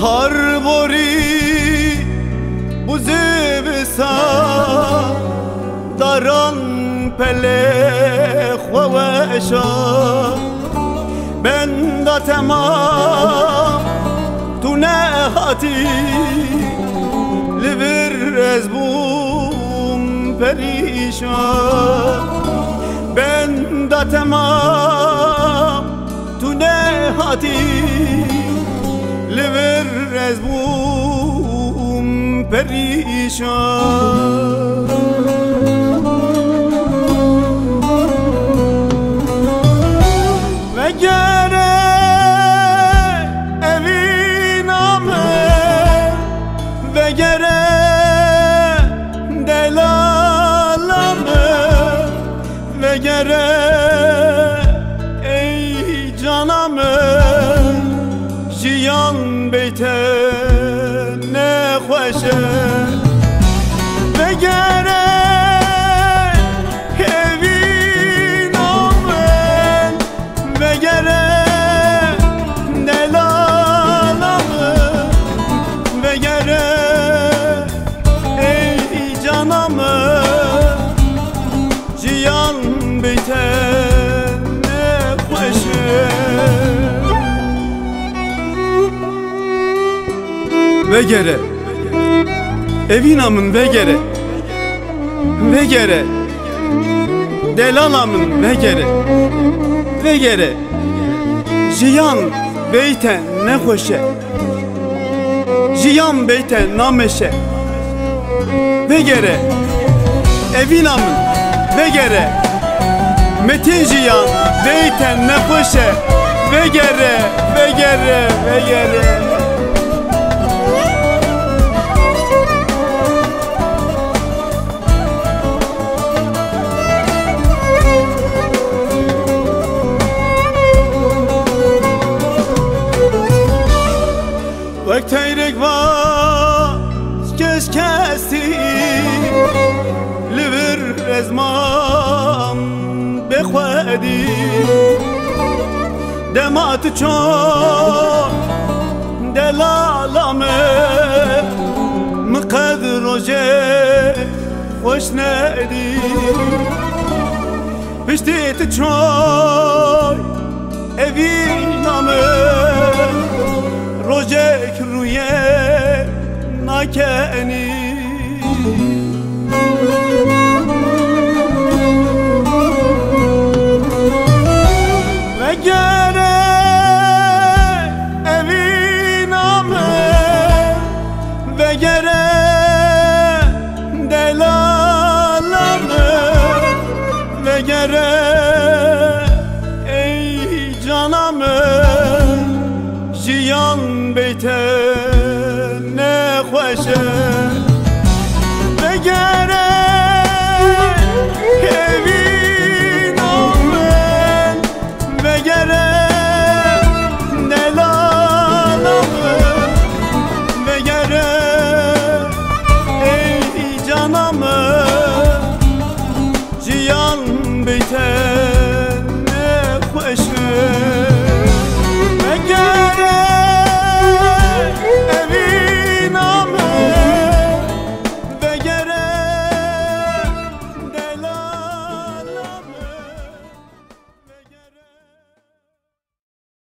bahar bori bu زمستان داران پله خوشا بندا تمام تو نهاتی لبر از بوم پریشان بندا تمام تو نهاتی لبر از بوم پریشان وگره evîname وگره delalame وگره ey caname jiyan beyte ne خوشه وگره وگره دلالامı وگره ey canamı cihan bitene خوشه وگره evinamın وگره وگره delalamın وگره وگره jiyan beyten ne hoşe jiyan beyten nameşe وگره evinamın وگره metin jiyan beyten ne hoşe وگره وگره وگره وقت تیرک واس کش کسی لبر ازمان بخوادی دمات چون دلالامه مقد روزه خوش ندی پشتیت چون evîname روزک روی نکنی وگره evîname وگره delalame وگره ey canamı jiyan beyte ne خوشه وگره evîname وگره delalame وگره ey canamı jiyan beyte